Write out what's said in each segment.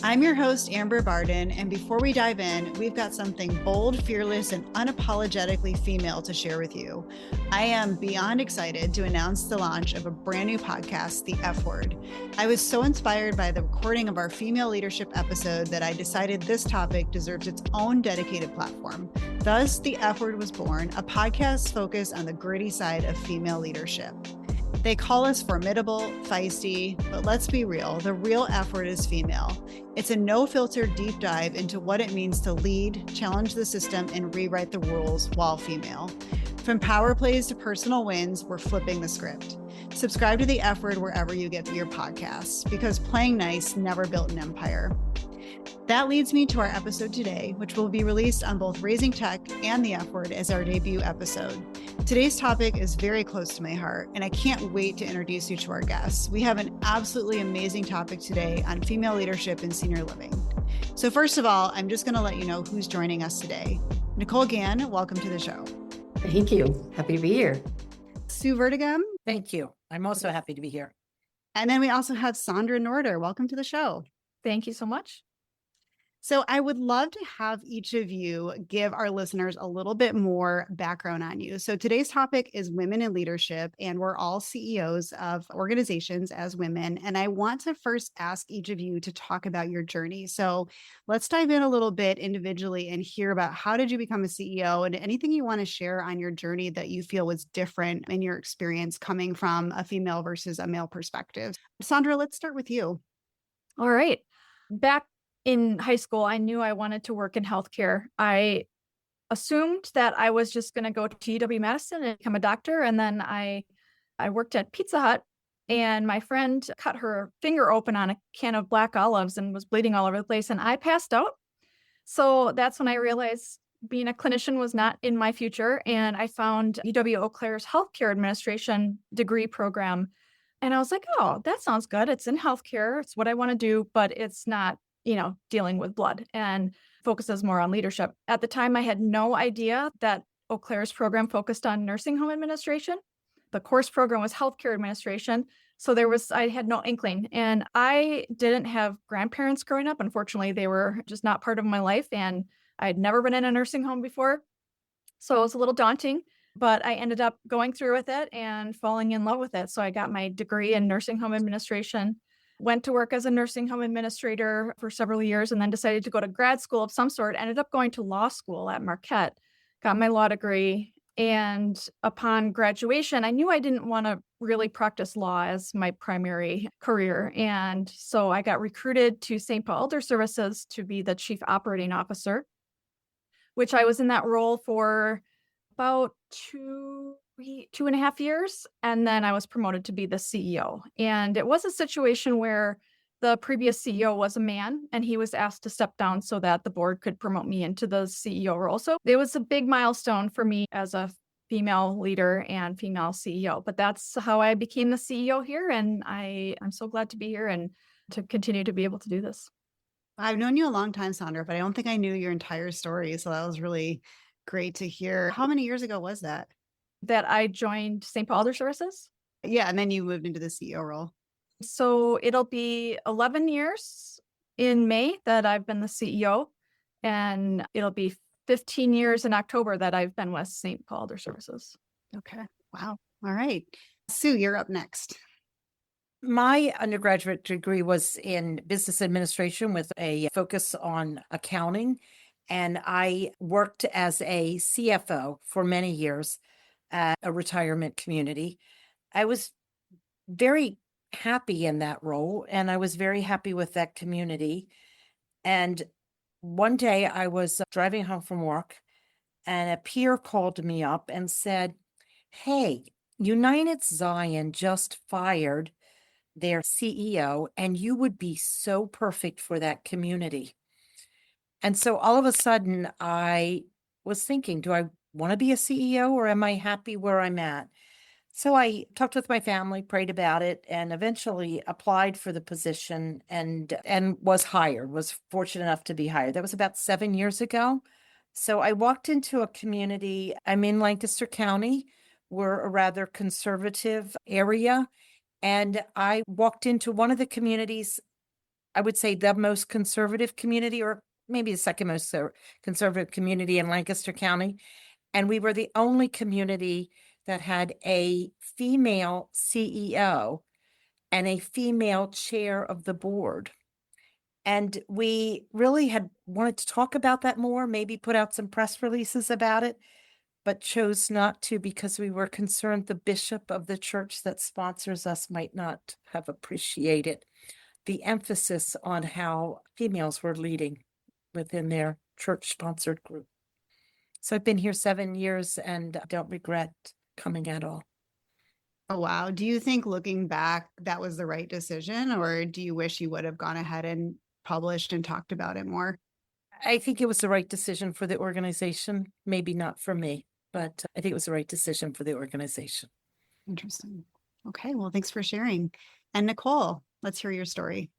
I'm your host, Amber Barden, and before we dive in, we've got something bold, fearless, and unapologetically female to share with you. I am beyond excited to announce the launch of a brand new podcast, The F Word. I was so inspired by the recording of our female leadership episode that I decided this topic deserves its own dedicated platform. Thus, The F Word was born, a podcast focused on the gritty side of female leadership. They call us formidable, feisty, but let's be real, the real F word is female. It's a no-filter deep dive into what it means to lead, challenge the system, and rewrite the rules while female. From power plays to personal wins, we're flipping the script. Subscribe to the F Word wherever you get your podcasts, because playing nice never built an empire. That leads me to our episode today, which will be released on both Raising Tech and the F Word as our debut episode. Today's topic is very close to my heart, and I can't wait to introduce you to our guests. We have an absolutely amazing topic today on female leadership in senior living. So first of all, I'm just going to let you know who's joining us today. Nicole Gann, welcome to the show. Thank you. Happy to be here. Sue Vertigam. Thank you. I'm also happy to be here. And then we also have Sandra Norder. Welcome to the show. Thank you so much. So I would love to have each of you give our listeners a little bit more background on you. So today's topic is women in leadership, and we're all CEOs of organizations as women. And I want to first ask each of you to talk about your journey. So let's dive in a little bit individually and hear about how did you become a CEO and anything you want to share on your journey that you feel was different in your experience coming from a female versus a male perspective. Sandra, let's start with you. All right. Back in high school, I knew I wanted to work in healthcare. I assumed that I was just going to go to UW-Madison and become a doctor. And then I worked at Pizza Hut, and my friend cut her finger open on a can of black olives and was bleeding all over the place. And I passed out. So that's when I realized being a clinician was not in my future. And I found UW-Eau Claire's healthcare administration degree program. And I was like, oh, that sounds good. It's in healthcare. It's what I want to do, but it's not dealing with blood, and focuses more on leadership. At the time, I had no idea that Eau Claire's program focused on nursing home administration. The course program was healthcare administration. So I had no inkling. And I didn't have grandparents growing up. Unfortunately, they were just not part of my life. And I had never been in a nursing home before. So it was a little daunting, but I ended up going through with it and falling in love with it. So I got my degree in nursing home administration, went to work as a nursing home administrator for several years, and then decided to go to grad school of some sort. Ended up going to law school at Marquette, got my law degree. And upon graduation, I knew I didn't want to really practice law as my primary career. And so I got recruited to St. Paul Elder Services to be the chief operating officer, which I was in that role for about 2.5 years. And then I was promoted to be the CEO. And it was a situation where the previous CEO was a man, and he was asked to step down so that the board could promote me into the CEO role. So it was a big milestone for me as a female leader and female CEO. But that's how I became the CEO here. And I'm so glad to be here and to continue to be able to do this. I've known you a long time, Sandra, but I don't think I knew your entire story. So that was really great to hear. How many years ago was that? That I joined St. Paul Elder Services. Yeah, and then you moved into the CEO role. So it'll be 11 years in May that I've been the CEO, and it'll be 15 years in October that I've been with St. Paul Elder Services. Okay. Wow. All right. Sue, you're up next. My undergraduate degree was in business administration with a focus on accounting. And I worked as a CFO for many years at a retirement community. I was very happy in that role, and I was very happy with that community. And one day I was driving home from work, and a peer called me up and said, "Hey, United Zion just fired their CEO, and you would be so perfect for that community." And so all of a sudden I was thinking, do I want to be a CEO, or am I happy where I'm at? So I talked with my family, prayed about it, and eventually applied for the position and was hired, was fortunate enough to be hired. That was about 7 years ago. So I walked into a community. I'm in Lancaster County. We're a rather conservative area. And I walked into one of the communities I would say the most conservative community, or maybe the second most conservative community in Lancaster County. And we were the only community that had a female CEO and a female chair of the board. And we really had wanted to talk about that more, maybe put out some press releases about it, but chose not to because we were concerned the bishop of the church that sponsors us might not have appreciated the emphasis on how females were leading within their church-sponsored group. So I've been here 7 years and don't regret coming at all. Oh, wow. Do you think looking back, that was the right decision, or do you wish you would have gone ahead and published and talked about it more? I think it was the right decision for the organization, maybe not for me, but I think it was the right decision for the organization. Interesting. Okay. Well, thanks for sharing. And Nicole, let's hear your story.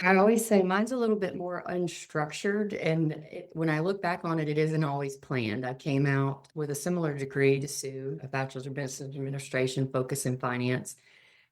I always say mine's a little bit more unstructured, and when I look back on it, it isn't always planned. I came out with a similar degree to Sue, a bachelor's of business administration, focus in finance,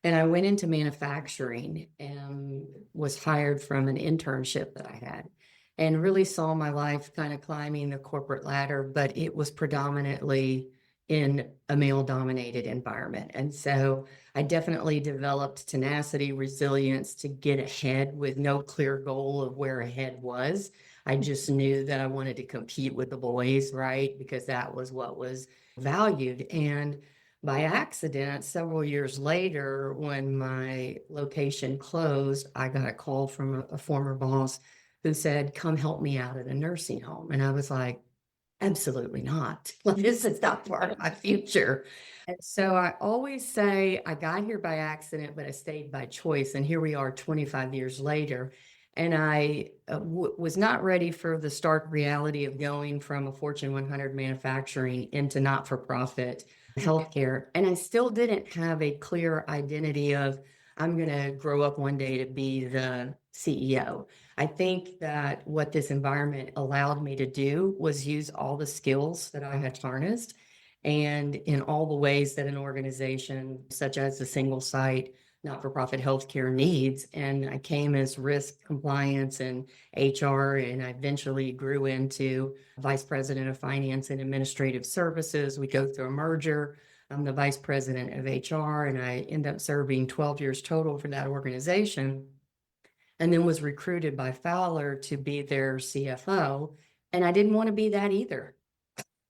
and I went into manufacturing and was hired from an internship that I had, and really saw my life kind of climbing the corporate ladder, but it was predominantly in a male-dominated environment. And so I definitely developed tenacity, resilience to get ahead with no clear goal of where ahead was. I just knew that I wanted to compete with the boys, right? Because that was what was valued. And by accident, several years later, when my location closed, I got a call from a former boss who said, "Come help me out at a nursing home." And I was like, absolutely not. This is not part of my future. And so I always say I got here by accident, but I stayed by choice. And here we are 25 years later. And I was not ready for the stark reality of going from a Fortune 100 manufacturing into not-for-profit healthcare. And I still didn't have a clear identity of, I'm going to grow up one day to be the CEO. I think that what this environment allowed me to do was use all the skills that I had harnessed and in all the ways that an organization such as a single site not-for-profit healthcare needs. And I came as risk compliance and HR, and I eventually grew into vice president of finance and administrative services. We go through a merger. I'm the vice president of HR, and I end up serving 12 years total for that organization, and then was recruited by Fowler to be their CFO. And I didn't want to be that either.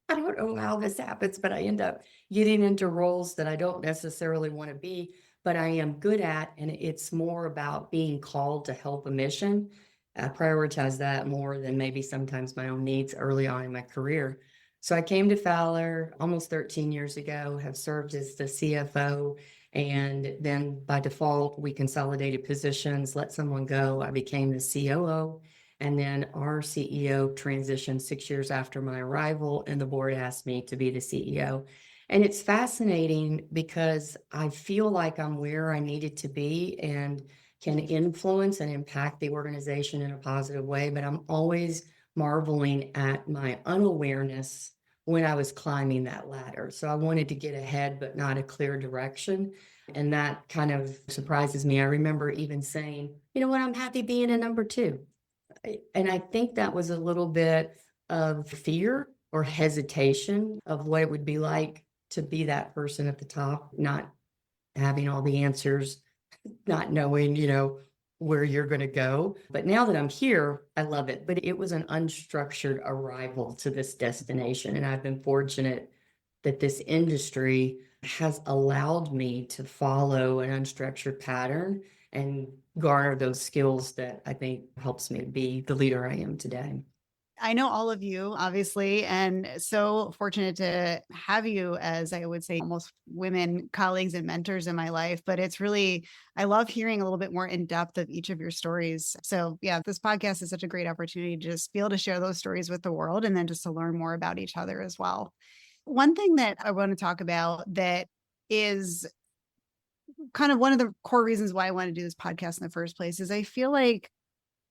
I don't know how this happens, but I end up getting into roles that I don't necessarily want to be, but I am good at, and it's more about being called to help a mission. I prioritize that more than maybe sometimes my own needs early on in my career. So I came to Fowler almost 13 years ago, have served as the CFO, and then by default, we consolidated positions, let someone go. I became the COO, and then our CEO transitioned 6 years after my arrival, and the board asked me to be the CEO. And it's fascinating because I feel like I'm where I needed to be and can influence and impact the organization in a positive way, but I'm always marveling at my unawareness when I was climbing that ladder. So I wanted to get ahead, but not a clear direction. And that kind of surprises me. I remember even saying, you know what, I'm happy being a number two. And I think that was a little bit of fear or hesitation of what it would be like to be that person at the top, not having all the answers, not knowing, where you're going to go. But now that I'm here, I love it. But it was an unstructured arrival to this destination. And I've been fortunate that this industry has allowed me to follow an unstructured pattern and garner those skills that I think helps me be the leader I am today. I know all of you, obviously, and so fortunate to have you as, I would say, almost women colleagues and mentors in my life. But it's really, I love hearing a little bit more in depth of each of your stories. So yeah, this podcast is such a great opportunity to just be able to share those stories with the world and then just to learn more about each other as well. One thing that I want to talk about that is kind of one of the core reasons why I want to do this podcast in the first place is I feel like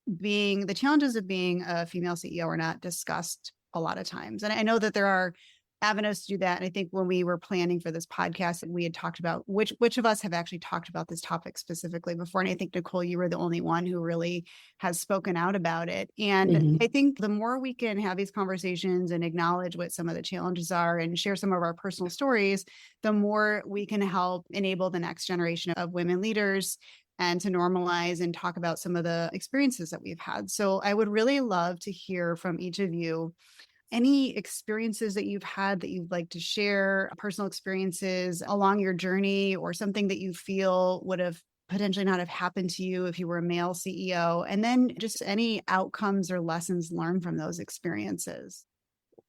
the challenges of being a female CEO are not discussed a lot of times. And I know that there are avenues to do that. And I think when we were planning for this podcast, we had talked about which of us have actually talked about this topic specifically before. And I think, Nicole, you were the only one who really has spoken out about it. And I think the more we can have these conversations and acknowledge what some of the challenges are and share some of our personal stories, the more we can help enable the next generation of women leaders and to normalize and talk about some of the experiences that we've had. So I would really love to hear from each of you any experiences that you've had that you'd like to share, personal experiences along your journey, or something that you feel would have potentially not have happened to you if you were a male CEO, and then just any outcomes or lessons learned from those experiences.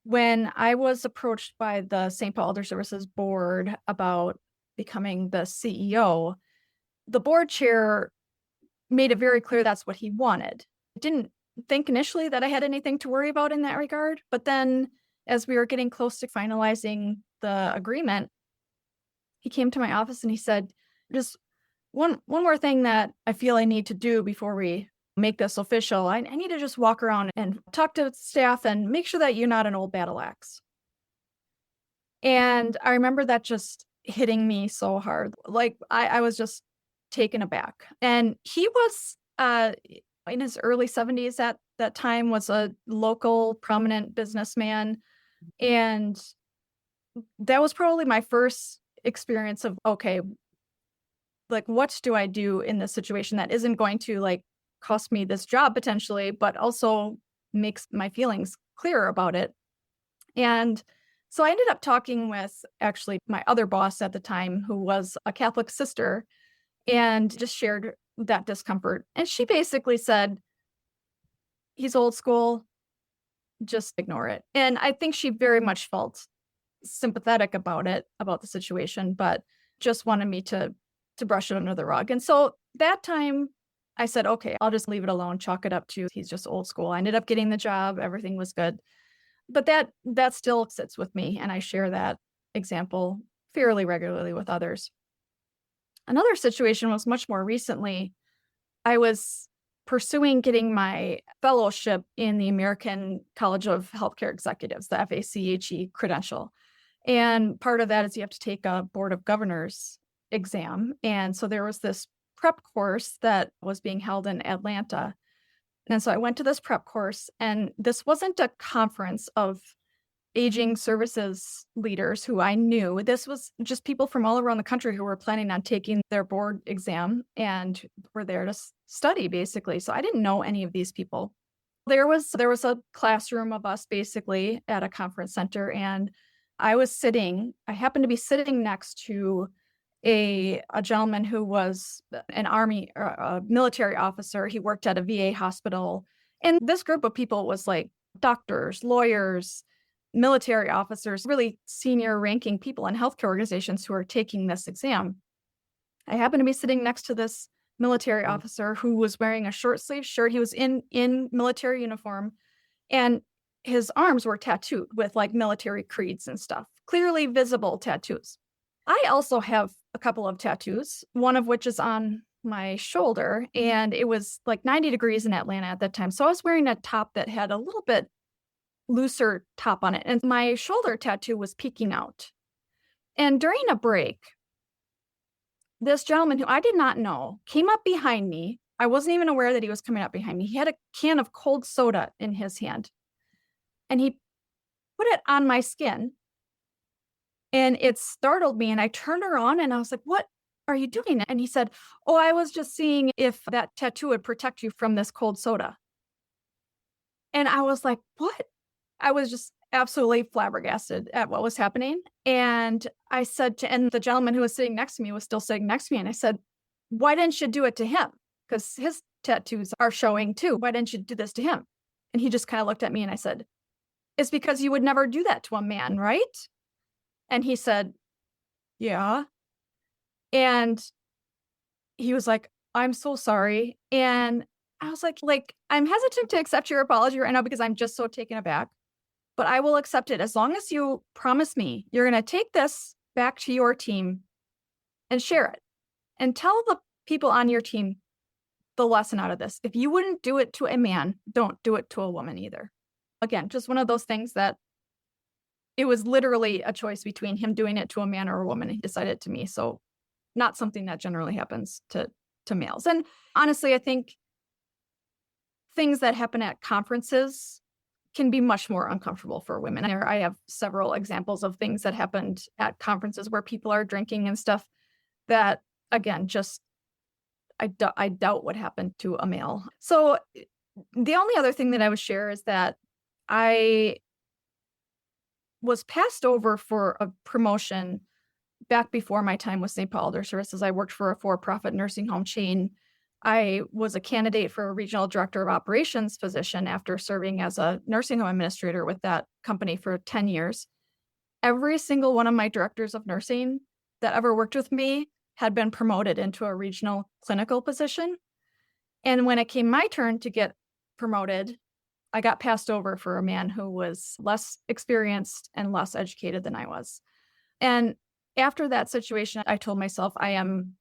When I was approached by the St. Paul Elder Services board about becoming the CEO, the board chair made it very clear that's what he wanted. I didn't think initially that I had anything to worry about in that regard. But then as we were getting close to finalizing the agreement, he came to my office and he said, just one more thing that I feel I need to do before we make this official. I need to just walk around and talk to staff and make sure that you're not an old battle axe. And I remember that just hitting me so hard. Like I was just taken aback. And he was in his early 70s at that time, was a local prominent businessman. And that was probably my first experience of, okay, like, what do I do in this situation that isn't going to like cost me this job potentially, but also makes my feelings clear about it. And so I ended up talking with actually my other boss at the time, who was a Catholic sister, and just shared that discomfort. And she basically said, he's old school, just ignore it. And I think she very much felt sympathetic about it, about the situation, but just wanted me to brush it under the rug. And so that time I said, okay, I'll just leave it alone, chalk it up to he's just old school. I ended up getting the job, everything was good. But that still sits with me, and I share that example fairly regularly with others. Another situation was much more recently. I was pursuing getting my fellowship in the American College of Healthcare Executives, the FACHE credential. And part of that is you have to take a Board of Governors exam. And so there was this prep course that was being held in Atlanta. And so I went to this prep course, and this wasn't a conference of aging services leaders who I knew. This was just people from all around the country who were planning on taking their board exam and were there to study, basically. So I didn't know any of these people. There was a classroom of us basically at a conference center, and I happened to be sitting next to a gentleman who was an army or a military officer. He worked at a VA hospital. And this group of people was like doctors, lawyers, military officers, really senior ranking people in healthcare organizations who are taking this exam. I happened to be sitting next to this military officer who was wearing a short sleeve shirt. He was in military uniform, and his arms were tattooed with like military creeds and stuff, clearly visible tattoos. I also have a couple of tattoos, one of which is on my shoulder, and it was like 90 degrees in Atlanta at that time. So I was wearing a top that had a little bit looser top on it, and my shoulder tattoo was peeking out. And during a break, this gentleman who I did not know came up behind me. I wasn't even aware that he was coming up behind me. He had a can of cold soda in his hand, and he put it on my skin. And it startled me, and I turned around and I was like, what are you doing? And he said, oh, I was just seeing if that tattoo would protect you from this cold soda. And I was like, what? I was just absolutely flabbergasted at what was happening. And I said and the gentleman who was sitting next to me was still sitting next to me. And I said, why didn't you do it to him? Because his tattoos are showing too. Why didn't you do this to him? And he just kind of looked at me, and I said, it's because you would never do that to a man, right? And he said, yeah. And he was like, I'm so sorry. And I was like, I'm hesitant to accept your apology right now because I'm just so taken aback, but I will accept it as long as you promise me you're going to take this back to your team and share it and tell the people on your team the lesson out of this. If you wouldn't do it to a man, don't do it to a woman either. Again, just one of those things that it was literally a choice between him doing it to a man or a woman. He decided it to me. So not something that generally happens to males. And honestly, I think things that happen at conferences can be much more uncomfortable for women. I have several examples of things that happened at conferences where people are drinking and stuff that, again, just I doubt would happen to a male. So the only other thing that I would share is that I was passed over for a promotion back before my time with St. Paul Elder Services. I worked for a for-profit nursing home chain. I was a candidate for a regional director of operations position after serving as a nursing home administrator with that company for 10 years. Every single one of my directors of nursing that ever worked with me had been promoted into a regional clinical position. And when it came my turn to get promoted, I got passed over for a man who was less experienced and less educated than I was. And after that situation, I told myself I am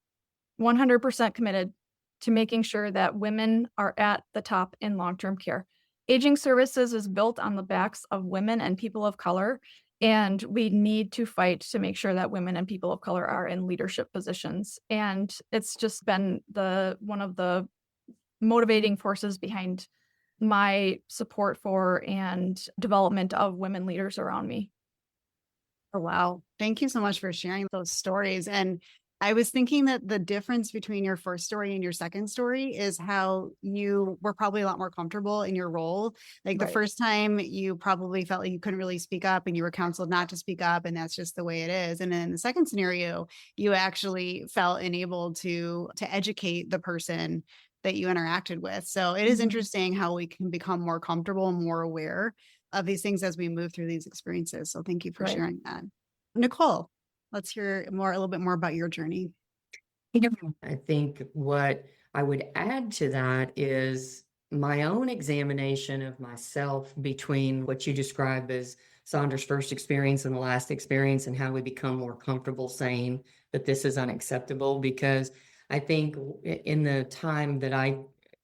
100% committed to making sure that women are at the top in long-term care. Aging services is built on the backs of women and people of color, and we need to fight to make sure that women and people of color are in leadership positions. And it's just been one of the motivating forces behind my support for and development of women leaders around me. Oh, wow. Thank you so much for sharing those stories. And I was thinking that the difference between your first story and your second story is how you were probably a lot more comfortable in your role. Like the Right. first time you probably felt like you couldn't really speak up and you were counseled not to speak up, and that's just the way it is. And then in the second scenario, you actually felt enabled to educate the person that you interacted with. So it is Mhm. interesting how we can become more comfortable and more aware of these things as we move through these experiences. So thank you for Right. sharing that. Nicole, let's hear a little bit more about your journey. I think what I would add to that is my own examination of myself between what you describe as Saunders' first experience and the last experience, and how we become more comfortable saying that this is unacceptable. Because I think in the time that I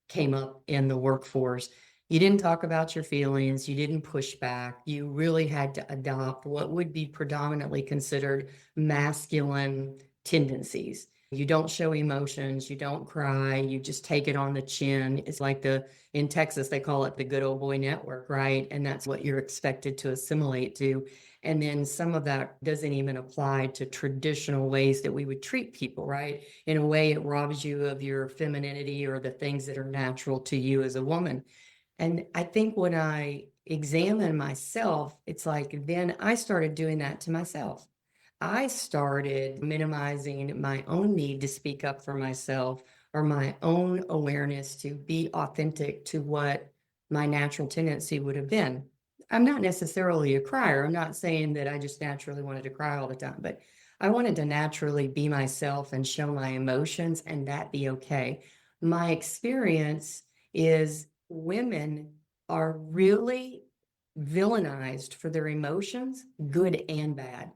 came up in the workforce, you didn't talk about your feelings, you didn't push back, you really had to adopt what would be predominantly considered masculine tendencies. You don't show emotions, you don't cry, you just take it on the chin. It's like in Texas, they call it the good old boy network, right? And that's what you're expected to assimilate to. And then some of that doesn't even apply to traditional ways that we would treat people, right? In a way, it robs you of your femininity or the things that are natural to you as a woman. And I think when I examine myself, it's like then I started doing that to myself. I started minimizing my own need to speak up for myself or my own awareness to be authentic to what my natural tendency would have been. I'm not necessarily a crier. I'm not saying that I just naturally wanted to cry all the time, but I wanted to naturally be myself and show my emotions and that be okay. My experience is women are really villainized for their emotions, good and bad.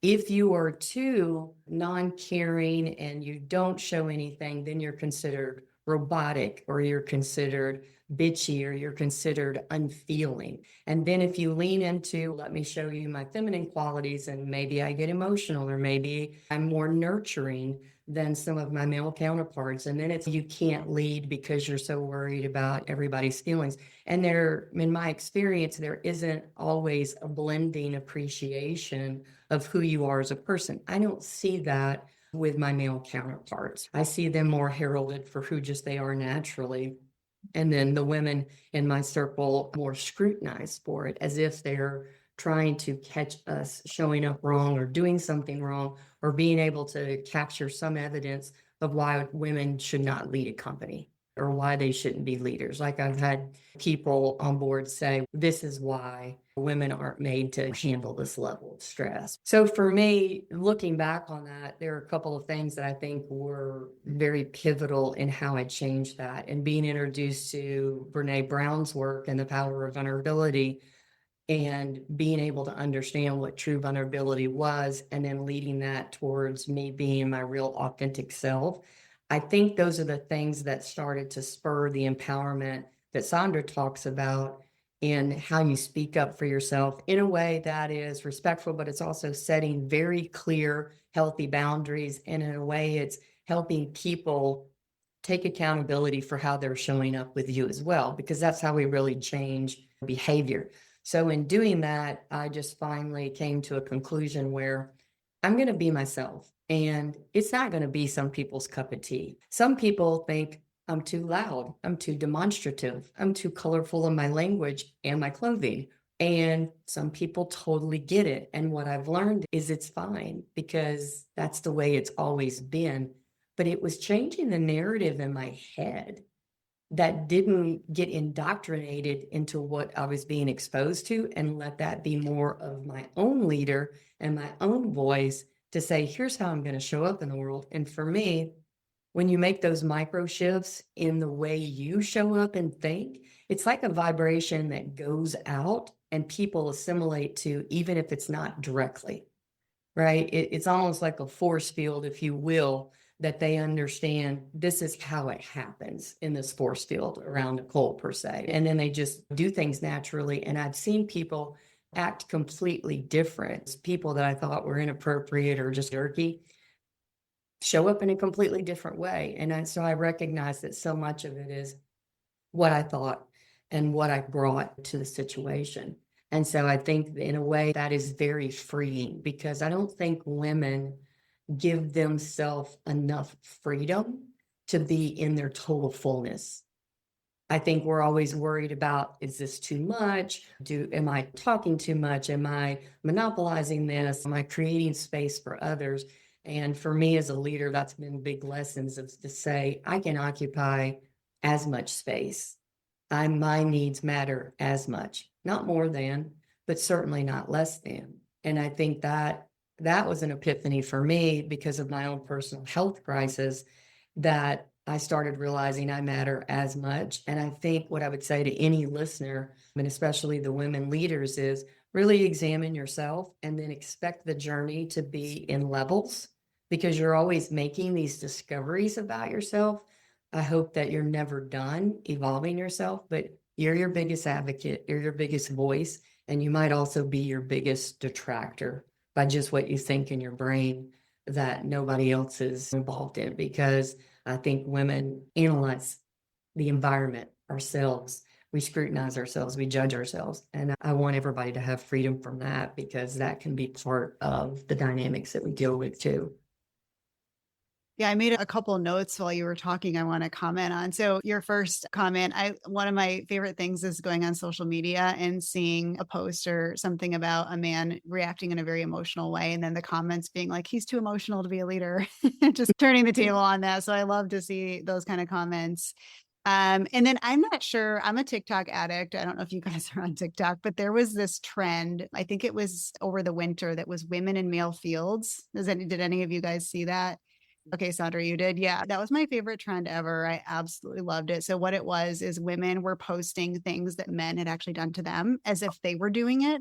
If you are too non-caring and you don't show anything, then you're considered robotic, or you're considered bitchy, or you're considered unfeeling. And then if you lean into, let me show you my feminine qualities, and maybe I get emotional, or maybe I'm more nurturing than some of my male counterparts. And then it's, you can't lead because you're so worried about everybody's feelings. And in my experience, there isn't always a blending appreciation of who you are as a person. I don't see that with my male counterparts. I see them more heralded for who just they are naturally. And then the women in my circle more scrutinized for it, as if they're trying to catch us showing up wrong or doing something wrong, or being able to capture some evidence of why women should not lead a company or why they shouldn't be leaders. Like I've had people on board say, this is why women aren't made to handle this level of stress. So for me, looking back on that, there are a couple of things that I think were very pivotal in how I changed that. And being introduced to Brene Brown's work and the power of vulnerability, and being able to understand what true vulnerability was, and then leading that towards me being my real authentic self. I think those are the things that started to spur the empowerment that Sandra talks about in how you speak up for yourself in a way that is respectful, but it's also setting very clear, healthy boundaries. And in a way, it's helping people take accountability for how they're showing up with you as well, because that's how we really change behavior. So in doing that, I just finally came to a conclusion where I'm going to be myself. And it's not going to be some people's cup of tea. Some people think I'm too loud, I'm too demonstrative, I'm too colorful in my language and my clothing. And some people totally get it. And what I've learned is it's fine, because that's the way it's always been. But it was changing the narrative in my head that didn't get indoctrinated into what I was being exposed to, and let that be more of my own leader and my own voice to say, here's how I'm going to show up in the world. And for me, when you make those micro shifts in the way you show up and think, it's like a vibration that goes out and people assimilate to, even if it's not directly, right? It's almost like a force field, if you will, that they understand this is how it happens in this force field around a cult per se. And then they just do things naturally. And I've seen people act completely different. People that I thought were inappropriate or just jerky show up in a completely different way. And so I recognize that so much of it is what I thought and what I brought to the situation. And so I think in a way that is very freeing, because I don't think women give themselves enough freedom to be in their total fullness. I think we're always worried about, is this too much? Am I talking too much? Am I monopolizing this? Am I creating space for others? And for me as a leader, that's been big lessons of to say, I can occupy as much space. My needs matter as much, not more than, but certainly not less than. And I think that was an epiphany for me because of my own personal health crisis, that I started realizing I matter as much. And I think what I would say to any listener, and especially the women leaders, is really examine yourself and then expect the journey to be in levels, because you're always making these discoveries about yourself. I hope that you're never done evolving yourself, but you're your biggest advocate, you're your biggest voice, and you might also be your biggest detractor by just what you think in your brain that nobody else is involved in. Because I think women analyze the environment, ourselves, we scrutinize ourselves, we judge ourselves. And I want everybody to have freedom from that, because that can be part of the dynamics that we deal with too. Yeah, I made a couple notes while you were talking I want to comment on. So your first comment, one of my favorite things is going on social media and seeing a post or something about a man reacting in a very emotional way, and then the comments being like, he's too emotional to be a leader, just turning the table on that. So I love to see those kind of comments. And then I'm not sure, I'm a TikTok addict. I don't know if you guys are on TikTok, but there was this trend, I think it was over the winter, that was women in male fields. Did any of you guys see that? Okay, Sandra, you did. Yeah, that was my favorite trend ever. I absolutely loved it. So what it was is women were posting things that men had actually done to them as if they were doing it.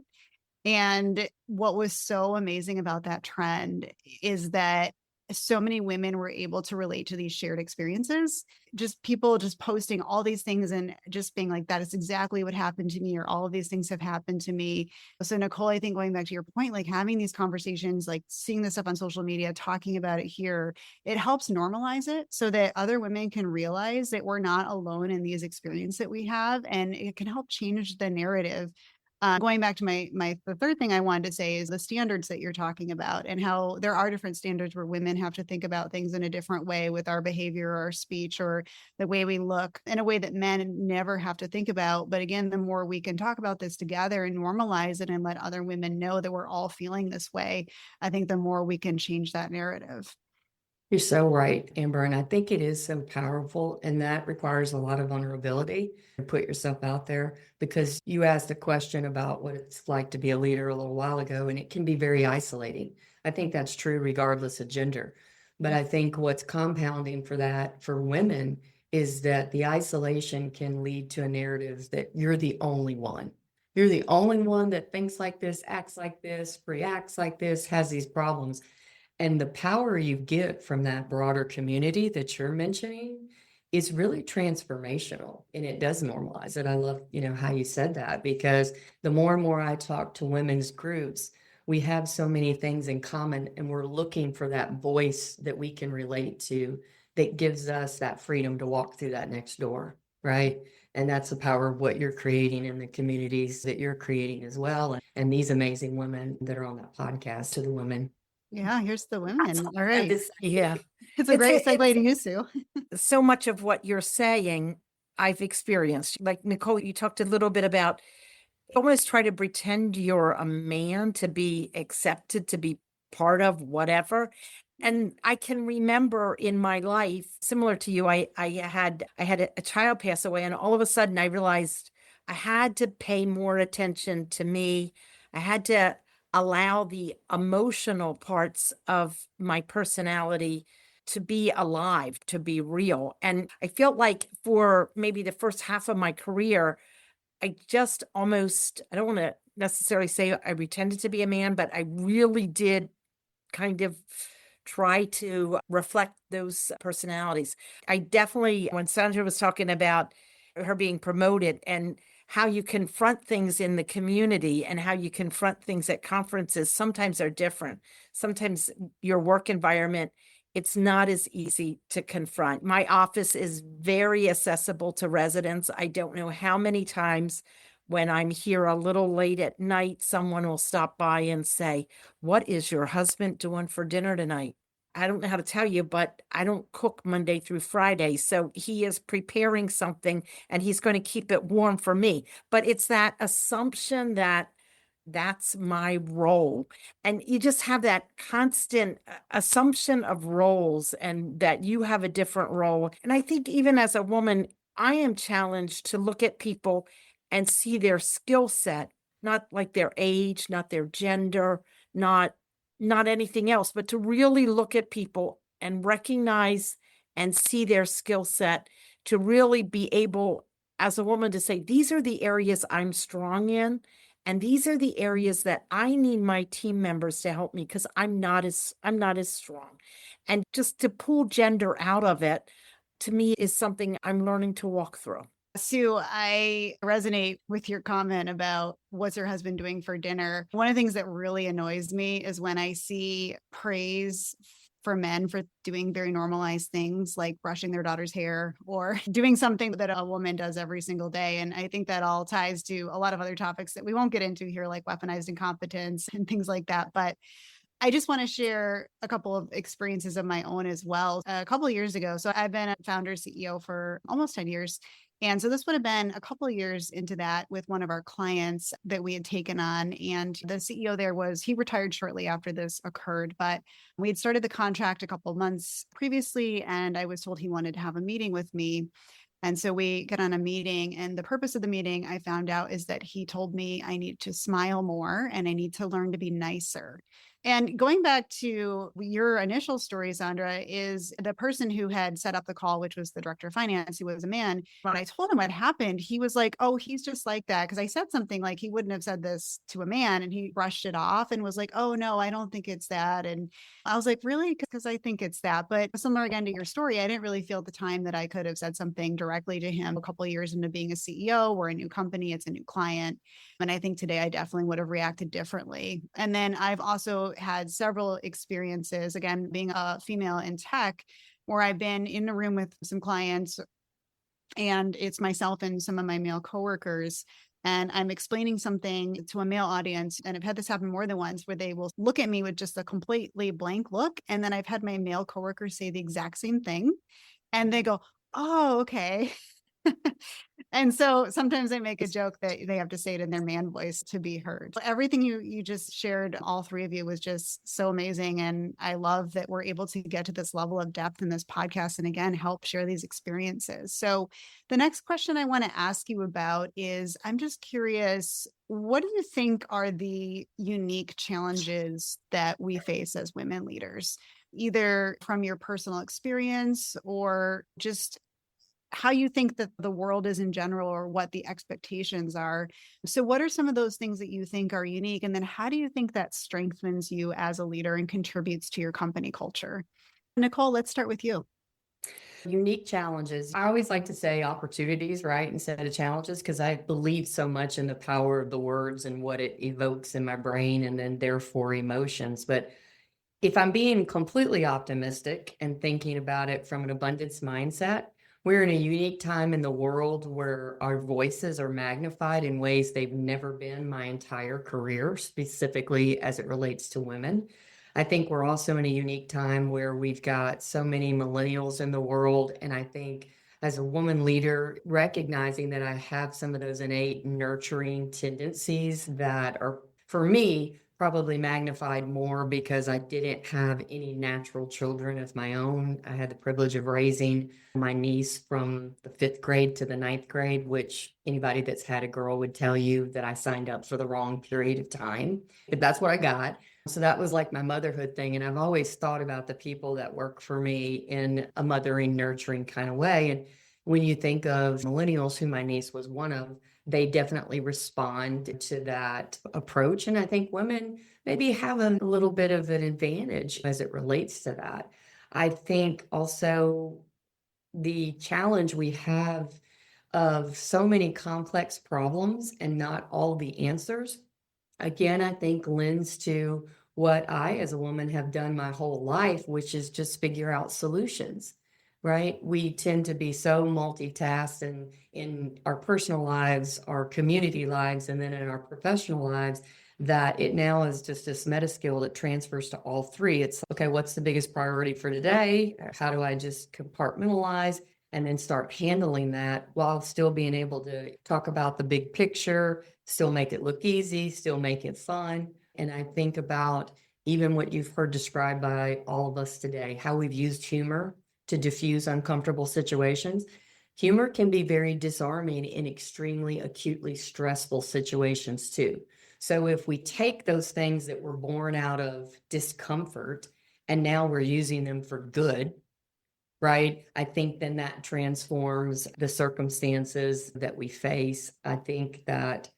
And what was so amazing about that trend is that so many women were able to relate to these shared experiences. Just people just posting all these things and just being like, that is exactly what happened to me, or all of these things have happened to me. So Nicole, I think going back to your point, like having these conversations, like seeing this stuff on social media, talking about it here, it helps normalize it so that other women can realize that we're not alone in these experiences that we have. And it can help change the narrative. Going back to the third thing I wanted to say is the standards that you're talking about, and how there are different standards where women have to think about things in a different way with our behavior or our speech or the way we look, in a way that men never have to think about. But again, the more we can talk about this together and normalize it and let other women know that we're all feeling this way, I think the more we can change that narrative. You're so right, Amber. And I think it is so powerful. And that requires a lot of vulnerability to put yourself out there, because you asked a question about what it's like to be a leader a little while ago, and it can be very isolating. I think that's true regardless of gender. But I think what's compounding for that for women is that the isolation can lead to a narrative that you're the only one. You're the only one that thinks like this, acts like this, reacts like this, has these problems. And the power you get from that broader community that you're mentioning it's really transformational, and it does normalize it. I love, how you said that, because the more and more I talk to women's groups, we have so many things in common, and we're looking for that voice that we can relate to that gives us that freedom to walk through that next door, right? And that's the power of what you're creating in the communities that you're creating as well. And these amazing women that are on that podcast, to the women. Yeah, here's the That's women. all All I have right. to say. Yeah. It's a great segue to you, Sue. So much of what you're saying, I've experienced. Like Nicole, you talked a little bit about almost try to pretend you're a man to be accepted, to be part of whatever. And I can remember in my life, similar to you, I had a child pass away, and all of a sudden I realized I had to pay more attention to me. I had to allow the emotional parts of my personality to be alive, to be real. And I felt like for maybe the first half of my career, I just almost, I don't want to necessarily say I pretended to be a man, but I really did kind of try to reflect those personalities. I definitely, when Sandra was talking about her being promoted and how you confront things in the community and how you confront things at conferences, sometimes are different. Sometimes your work environment, it's not as easy to confront. My office is very accessible to residents. I don't know how many times when I'm here a little late at night, someone will stop by and say, "What is your husband doing for dinner tonight?" I don't know how to tell you, but I don't cook Monday through Friday. So he is preparing something and he's going to keep it warm for me. But it's that assumption that that's my role. And you just have that constant assumption of roles and that you have a different role. And I think even as a woman, I am challenged to look at people and see their skill set, not like their age, not their gender, not anything else, but to really look at people and recognize and see their skill set, to really be able as a woman to say, these are the areas I'm strong in. And these are the areas that I need my team members to help me because I'm not as strong. And just to pull gender out of it, to me, is something I'm learning to walk through. Sue, I resonate with your comment about what's her husband doing for dinner. One of the things that really annoys me is when I see praise for men for doing very normalized things like brushing their daughter's hair or doing something that a woman does every single day. And I think that all ties to a lot of other topics that we won't get into here, like weaponized incompetence and things like that. But I just want to share a couple of experiences of my own as well. A couple of years ago, so I've been a founder CEO for almost 10 years. And so this would have been a couple of years into that with one of our clients that we had taken on. And the CEO there he retired shortly after this occurred, but we had started the contract a couple of months previously. And I was told he wanted to have a meeting with me. And so we get on a meeting, and the purpose of the meeting I found out is that he told me I need to smile more and I need to learn to be nicer. And going back to your initial story, Sandra, is the person who had set up the call, which was the director of finance, who was a man. When I told him what happened, he was like, "Oh, he's just like that." Because I said something like he wouldn't have said this to a man, and he brushed it off and was like, "Oh, no, I don't think it's that." And I was like, "Really?" Because I think it's that. But similar again to your story, I didn't really feel at the time that I could have said something directly to him. A couple of years into being a CEO, we're a new company, it's a new client. And I think today I definitely would have reacted differently. And then I've also had several experiences, again, being a female in tech, where I've been in a room with some clients and it's myself and some of my male coworkers. And I'm explaining something to a male audience. And I've had this happen more than once where they will look at me with just a completely blank look. And then I've had my male coworkers say the exact same thing. And they go, "Oh, okay." And so sometimes I make a joke that they have to say it in their man voice to be heard. Everything you just shared, all three of you, was just so amazing. And I love that we're able to get to this level of depth in this podcast and again, help share these experiences. So the next question I want to ask you about is, I'm just curious, what do you think are the unique challenges that we face as women leaders, either from your personal experience or just how you think that the world is in general, or what the expectations are? So what are some of those things that you think are unique? And then how do you think that strengthens you as a leader and contributes to your company culture? Nicole, let's start with you. Unique challenges. I always like to say opportunities, right, instead of challenges, because I believe so much in the power of the words and what it evokes in my brain and then therefore emotions. But if I'm being completely optimistic and thinking about it from an abundance mindset, we're in a unique time in the world where our voices are magnified in ways they've never been my entire career, specifically as it relates to women. I think we're also in a unique time where we've got so many millennials in the world. And I think as a woman leader, recognizing that I have some of those innate nurturing tendencies that are, for me, probably magnified more because I didn't have any natural children of my own. I had the privilege of raising my niece from the 5th grade to the 9th grade, which anybody that's had a girl would tell you that I signed up for the wrong period of time. But that's what I got. So that was like my motherhood thing. And I've always thought about the people that work for me in a mothering, nurturing kind of way. And when you think of millennials, who my niece was one of, they definitely respond to that approach. And I think women maybe have a little bit of an advantage as it relates to that. I think also the challenge we have of so many complex problems and not all the answers, again, I think lends to what I, as a woman, have done my whole life, which is just figure out solutions, right? We tend to be so multitasked in our personal lives, our community lives, and then in our professional lives, that it now is just this meta skill that transfers to all three. It's okay, what's the biggest priority for today? How do I just compartmentalize and then start handling that while still being able to talk about the big picture, still make it look easy, still make it fun? And I think about even what you've heard described by all of us today, how we've used humor to diffuse uncomfortable situations. Humor can be very disarming in extremely acutely stressful situations too. So if we take those things that were born out of discomfort and now we're using them for good, right? I think then that transforms the circumstances that we face. I think that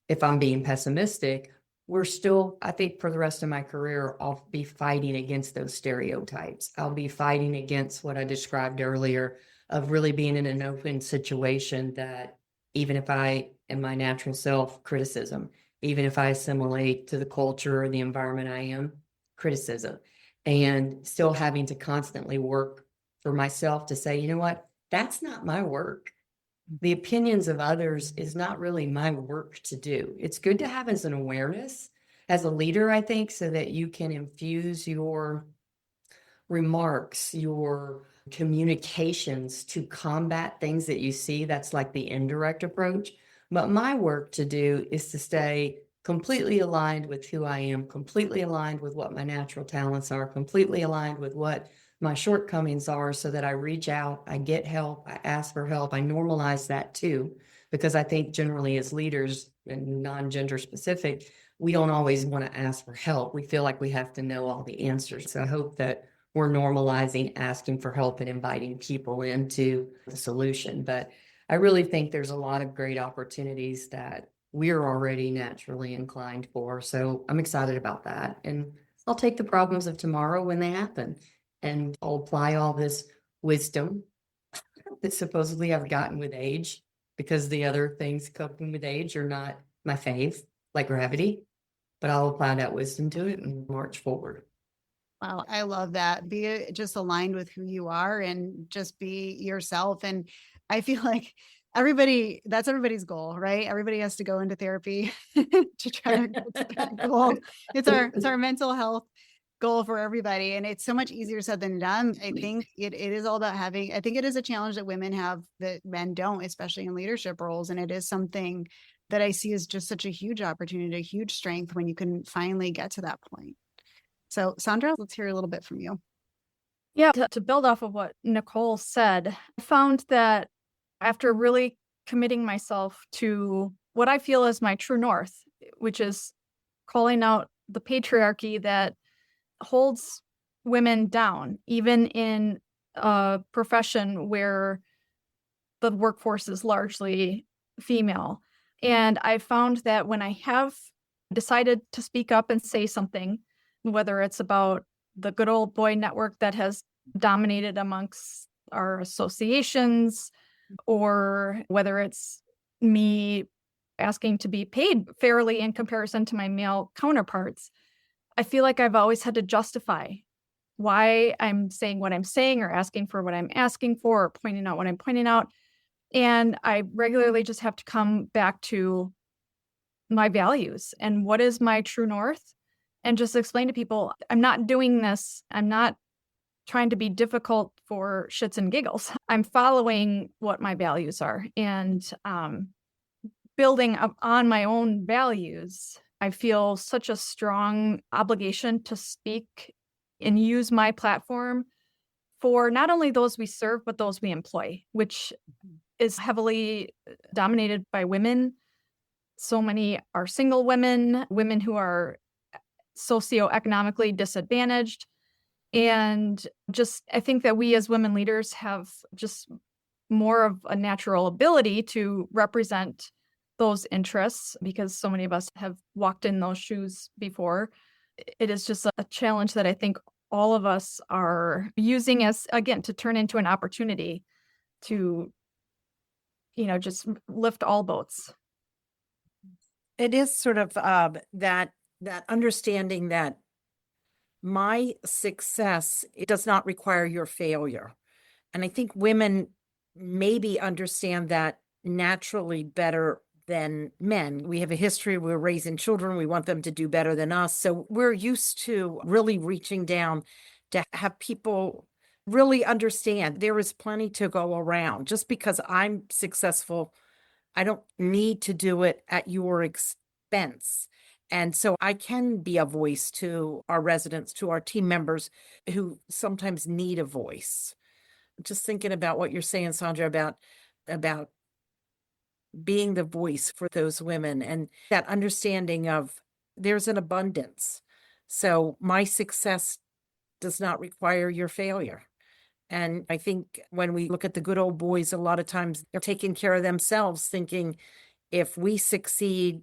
if I'm being pessimistic, we're still, I think for the rest of my career, I'll be fighting against those stereotypes. I'll be fighting against what I described earlier of really being in an open situation that even if I am my natural self, criticism, even if I assimilate to the culture or the environment I am, criticism, and still having to constantly work for myself to say, you know what, that's not my work. The opinions of others is not really my work to do. It's good to have as an awareness as a leader, I think, so that you can infuse your remarks, your communications to combat things that you see. That's like the indirect approach. But my work to do is to stay completely aligned with who I am, completely aligned with what my natural talents are, completely aligned with what my shortcomings are, so that I reach out, I get help, I ask for help, I normalize that too. Because I think generally as leaders and non-gender specific, we don't always want to ask for help. We feel like we have to know all the answers. So I hope that we're normalizing asking for help and inviting people into the solution. But I really think there's a lot of great opportunities that we're already naturally inclined for. So I'm excited about that. And I'll take the problems of tomorrow when they happen. And I'll apply all this wisdom that supposedly I've gotten with age, because the other things coping with age are not my fave, like gravity. But I'll apply that wisdom to it and march forward. Wow, I love that. Be just aligned with who you are and just be yourself. And I feel like that's everybody's goal, right? Everybody has to go into therapy to try to get to that goal. It's our mental health goal for everybody. And it's so much easier said than done. I think it is all about I think it is a challenge that women have that men don't, especially in leadership roles. And it is something that I see as just such a huge opportunity, a huge strength when you can finally get to that point. So Sandra, let's hear a little bit from you. Yeah, to build off of what Nicole said, I found that after really committing myself to what I feel is my true north, which is calling out the patriarchy that holds women down, even in a profession where the workforce is largely female. And I found that when I have decided to speak up and say something, whether it's about the good old boy network that has dominated amongst our associations, or whether it's me asking to be paid fairly in comparison to my male counterparts. I feel like I've always had to justify why I'm saying what I'm saying, or asking for what I'm asking for, or pointing out what I'm pointing out. And I regularly just have to come back to my values and what is my true north, and just explain to people, I'm not doing this. I'm not trying to be difficult for shits and giggles. I'm following what my values are, and building up on my own values. I feel such a strong obligation to speak and use my platform for not only those we serve, but those we employ, which is heavily dominated by women. So many are single women, women who are socioeconomically disadvantaged. And just, I think that we as women leaders have just more of a natural ability to represent those interests, because so many of us have walked in those shoes before. It is just a challenge that I think all of us are using as, again, to turn into an opportunity to, just lift all boats. It is sort of that understanding that my success, it does not require your failure. And I think women maybe understand that naturally better than men. We have a history, we're raising children, we want them to do better than us. So we're used to really reaching down to have people really understand there is plenty to go around. Just because I'm successful, I don't need to do it at your expense. And so I can be a voice to our residents, to our team members who sometimes need a voice. Just thinking about what you're saying, Sandra, about being the voice for those women, and that understanding of there's an abundance. So my success does not require your failure. And I think when we look at the good old boys, a lot of times they're taking care of themselves, thinking if we succeed,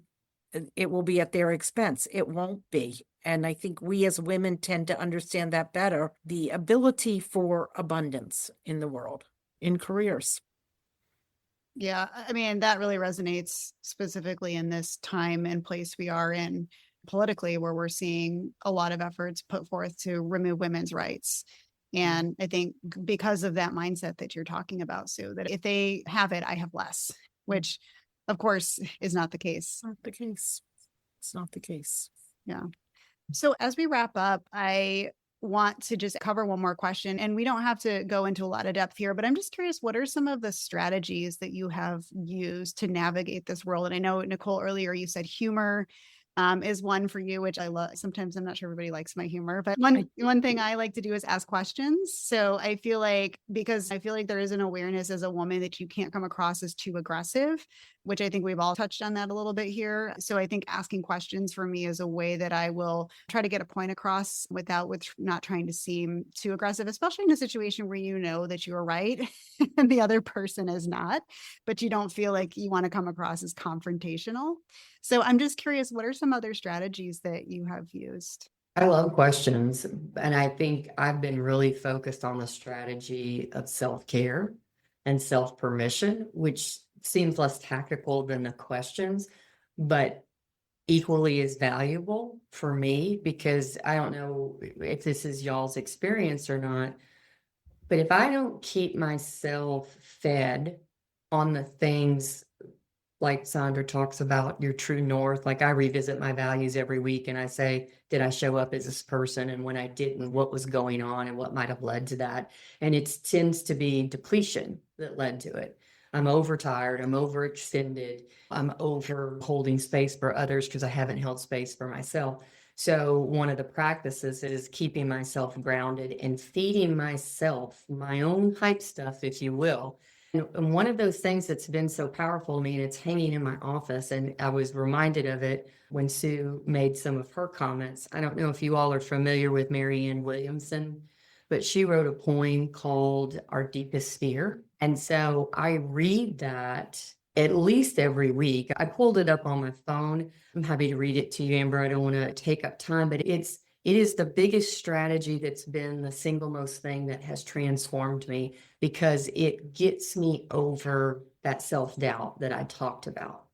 it will be at their expense. It won't be. And I think we as women tend to understand that better, the ability for abundance in the world, in careers. Yeah, I mean, that really resonates specifically in this time and place we are in politically, where we're seeing a lot of efforts put forth to remove women's rights. And I think because of that mindset that you're talking about, Sue, that if they have it, I have less, which of course is not the case. Not the case. It's not the case. Yeah. So as we wrap up, I want to just cover one more question, and we don't have to go into a lot of depth here, but I'm just curious, what are some of the strategies that you have used to navigate this world? And I know, Nicole, earlier you said humor is one for you, which I love. Sometimes I'm not sure everybody likes my humor, but one thing I like to do is ask questions. So I feel like, because I feel like there is an awareness as a woman that you can't come across as too aggressive, which I think we've all touched on that a little bit here. So I think asking questions for me is a way that I will try to get a point across with not trying to seem too aggressive, especially in a situation where you know that you're right and the other person is not, but you don't feel like you want to come across as confrontational. So I'm just curious, what are some other strategies that you have used? I love questions. And I think I've been really focused on the strategy of self-care and self-permission, which seems less tactical than the questions, but equally as valuable for me, because I don't know if this is y'all's experience or not, but if I don't keep myself fed on the things like Sandra talks about, your true north, like I revisit my values every week and I say, did I show up as this person? And when I didn't, what was going on and what might have led to that? And it tends to be depletion that led to it. I'm overtired, I'm overextended, I'm over holding space for others because I haven't held space for myself. So one of the practices is keeping myself grounded and feeding myself my own hype stuff, if you will. And one of those things that's been so powerful to me, and it's hanging in my office, and I was reminded of it when Sue made some of her comments. I don't know if you all are familiar with Marianne Williamson, but she wrote a poem called Our Deepest Fear. And so I read that at least every week. I pulled it up on my phone. I'm happy to read it to you, Amber. I don't want to take up time, but it's It is the biggest strategy that's been the single most thing that has transformed me, because it gets me over that self-doubt that I talked about,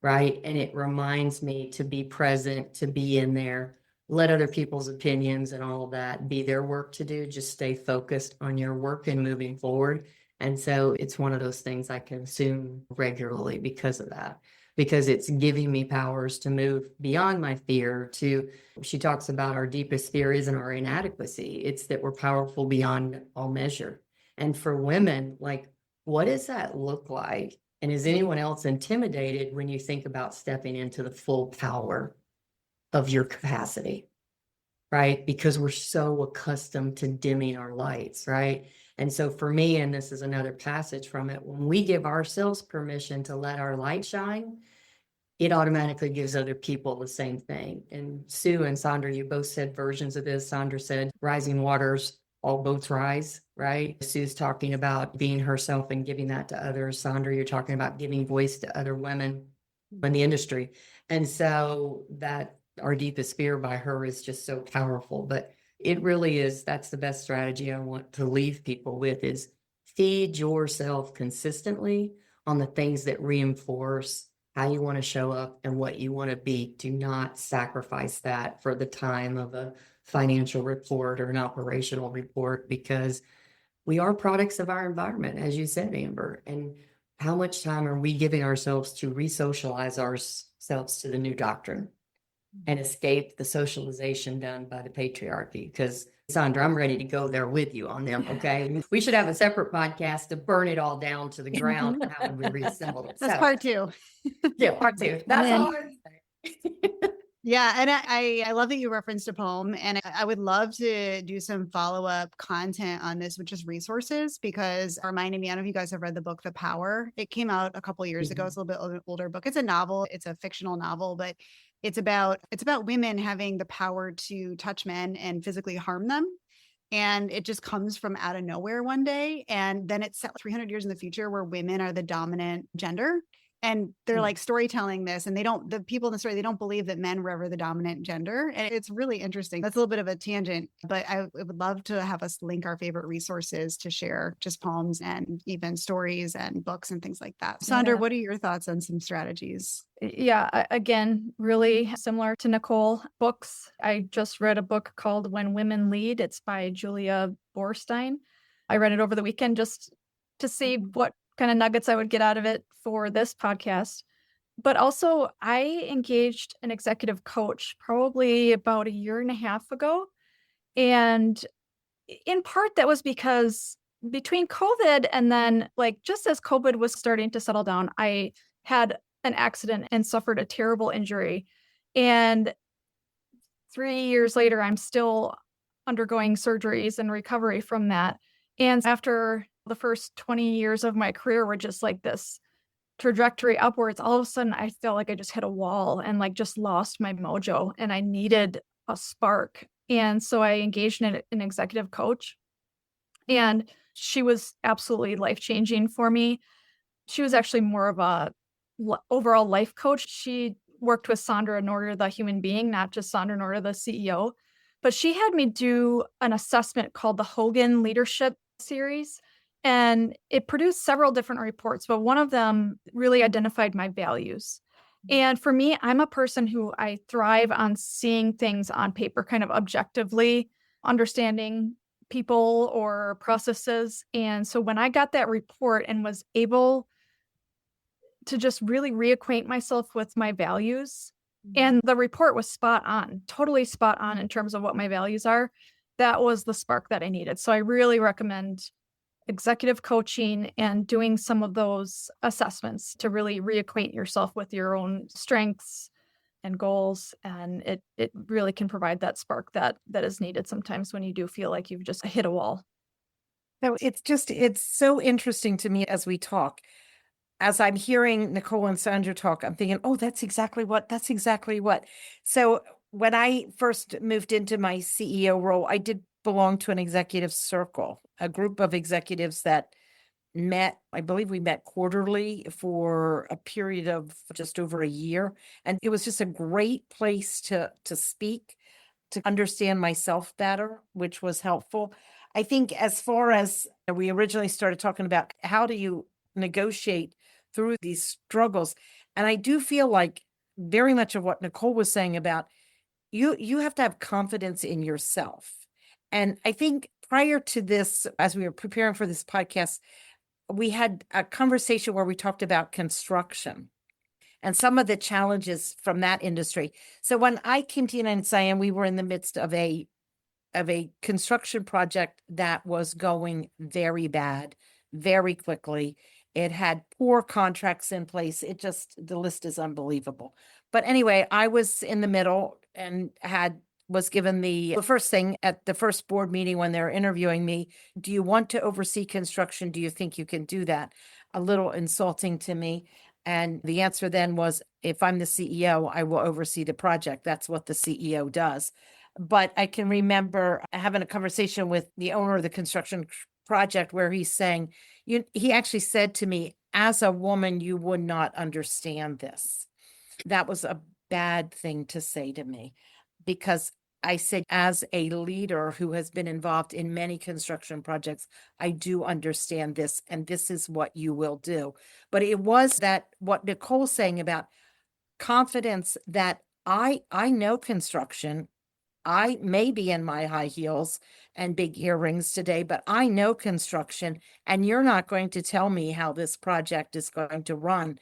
right? And it reminds me to be present, to be in there, let other people's opinions and all of that be their work to do. Just stay focused on your work and moving forward. And so it's one of those things I consume regularly because of that, because it's giving me powers to move beyond my fear. To, she talks about our deepest fear isn't our inadequacy. It's that we're powerful beyond all measure. And for women, like, what does that look like? And is anyone else intimidated when you think about stepping into the full power of your capacity, right? Because we're so accustomed to dimming our lights, right? And so for me, and this is another passage from it, when we give ourselves permission to let our light shine, it automatically gives other people the same thing. And Sue and Sandra, you both said versions of this. Sandra said, rising waters, all boats rise, right? Sue's talking about being herself and giving that to others. Sandra, you're talking about giving voice to other women in the industry. And so that our deepest fear by her is just so powerful. But it really is, that's the best strategy I want to leave people with, is feed yourself consistently on the things that reinforce how you want to show up and what you want to be. Do not sacrifice that for the time of a financial report or an operational report, because we are products of our environment, as you said, Amber. And how much time are we giving ourselves to re-socialize ourselves to the new doctrine and escape the socialization done by the patriarchy? Because Sandra, I'm ready to go there with you on them. Okay. We should have a separate podcast to burn it all down to the ground. And how would we reassemble it? That's part 2. Yeah, part 2. That's all I'm saying. Yeah, and I love that you referenced a poem, and I would love to do some follow-up content on this, which is resources, because it reminded me, I don't know if you guys have read the book The Power. It came out a couple years ago. It's a little bit older book. It's a novel. It's a fictional novel, but it's about women having the power to touch men and physically harm them. And it just comes from out of nowhere one day. And then it's set 300 years in the future where women are the dominant gender. And they're like storytelling this, and the people in the story, they don't believe that men were ever the dominant gender. And it's really interesting. That's a little bit of a tangent, but I would love to have us link our favorite resources to share, just poems and even stories and books and things like that. Sandra, what are your thoughts on some strategies? Yeah, again, really similar to Nicole. Books. I just read a book called When Women Lead. It's by Julia Borstein. I read it over the weekend just to see what kind of nuggets I would get out of it for this podcast. But also, I engaged an executive coach probably about 1.5 years ago. And in part, that was because between COVID and then, like, just as COVID was starting to settle down, I had an accident and suffered a terrible injury. And 3 years later, I'm still undergoing surgeries and recovery from that. And after the first 20 years of my career were just like this trajectory upwards, all of a sudden I felt like I just hit a wall and like just lost my mojo, and I needed a spark. And so I engaged in an executive coach, and she was absolutely life-changing for me. She was actually more of a overall life coach. She worked with Sandra Norder, the human being, not just Sandra Norder, the CEO. But she had me do an assessment called the Hogan Leadership Series. And it produced several different reports, but one of them really identified my values. And for me, I'm a person who I thrive on seeing things on paper, kind of objectively, understanding people or processes. And so when I got that report and was able to just really reacquaint myself with my values, and the report was spot on, totally spot on in terms of what my values are, that was the spark that I needed. So I really recommend executive coaching and doing some of those assessments to really reacquaint yourself with your own strengths and goals. And it really can provide that spark that is needed sometimes when you do feel like you've just hit a wall. So it's so interesting to me as we talk. As I'm hearing Nicole and Sandra talk, I'm thinking, oh, that's exactly what. So when I first moved into my CEO role, I did belong to an executive circle, a group of executives that met, I believe we met quarterly for a period of just over a year. And it was just a great place to speak, to understand myself better, which was helpful. I think as far as we originally started talking about, how do you negotiate through these struggles? And I do feel like very much of what Nicole was saying about you have to have confidence in yourself. And I think prior to this, as we were preparing for this podcast, we had a conversation where we talked about construction and some of the challenges from that industry. So when I came to United Cyan, we were in the midst of a construction project that was going very bad, very quickly. It had poor contracts in place. The list is unbelievable. But anyway, I was in the middle and was given the first thing at the first board meeting when they're interviewing me. Do you want to oversee construction? Do you think you can do that? A little insulting to me. And the answer then was, if I'm the CEO, I will oversee the project. That's what the CEO does. But I can remember having a conversation with the owner of the construction project where he's saying, he actually said to me, as a woman, you would not understand this. That was a bad thing to say to me, because I said, as a leader who has been involved in many construction projects, I do understand this, and this is what you will do. But it was that what Nicole's saying about confidence, that I know construction. I may be in my high heels and big earrings today, but I know construction, and you're not going to tell me how this project is going to run.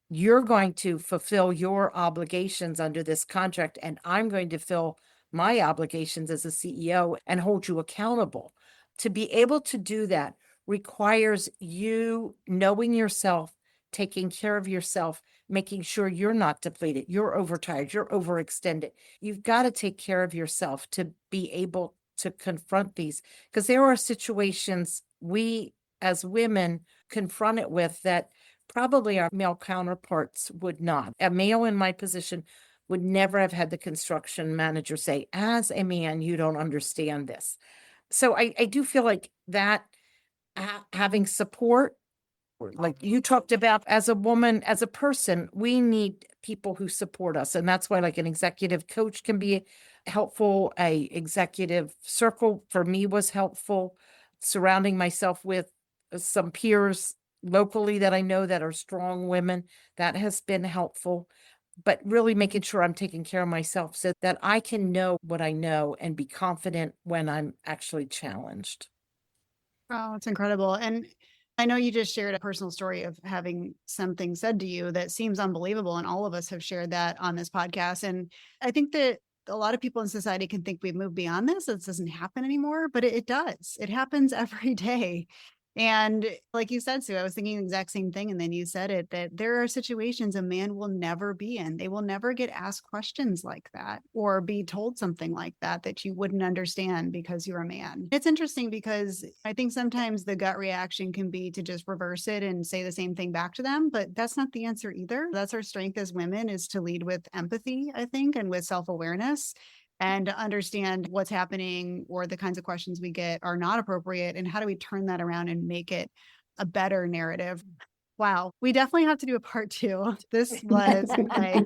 You're going to fulfill your obligations under this contract, and I'm going to fill my obligations as a CEO and hold you accountable. To be able to do that requires you knowing yourself, taking care of yourself, making sure you're not depleted, you're overtired, you're overextended. You've got to take care of yourself to be able to confront these, because there are situations we as women confront it with that probably our male counterparts would not. A male in my position would never have had the construction manager say, as a man, you don't understand this. So I do feel like that having support, like you talked about, as a woman, as a person, we need people who support us. And that's why like an executive coach can be helpful. A executive circle for me was helpful. Surrounding myself with some peers locally that I know that are strong women, that has been helpful. But really making sure I'm taking care of myself so that I can know what I know and be confident when I'm actually challenged. Oh, it's incredible. And I know you just shared a personal story of having something said to you that seems unbelievable. And all of us have shared that on this podcast. And I think that a lot of people in society can think we've moved beyond this. This doesn't happen anymore, but it does. It happens every day. And like you said, Sue, I was thinking the exact same thing. And then you said it, that there are situations a man will never be in. They will never get asked questions like that or be told something like that you wouldn't understand because you're a man. It's interesting because I think sometimes the gut reaction can be to just reverse it and say the same thing back to them. But that's not the answer either. That's our strength as women, is to lead with empathy, I think, and with self-awareness, and to understand what's happening or the kinds of questions we get are not appropriate, and how do we turn that around and make it a better narrative. Wow, we definitely have to do a part 2. This was like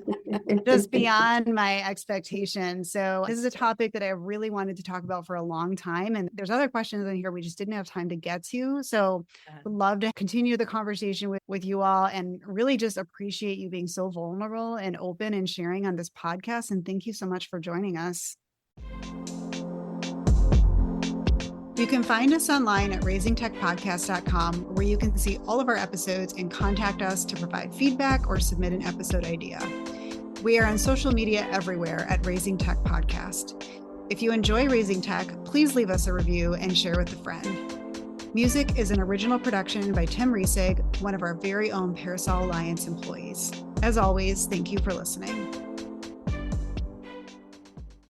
just beyond my expectations. So this is a topic that I really wanted to talk about for a long time. And there's other questions in here we just didn't have time to get to. So would love to continue the conversation with you all, and really just appreciate you being so vulnerable and open and sharing on this podcast. And thank you so much for joining us. You can find us online at raisingtechpodcast.com, where you can see all of our episodes and contact us to provide feedback or submit an episode idea. We are on social media everywhere at Raising Tech Podcast. If you enjoy Raising Tech, please leave us a review and share with a friend. Music is an original production by Tim Riesig, one of our very own Parasol Alliance employees. As always, thank you for listening.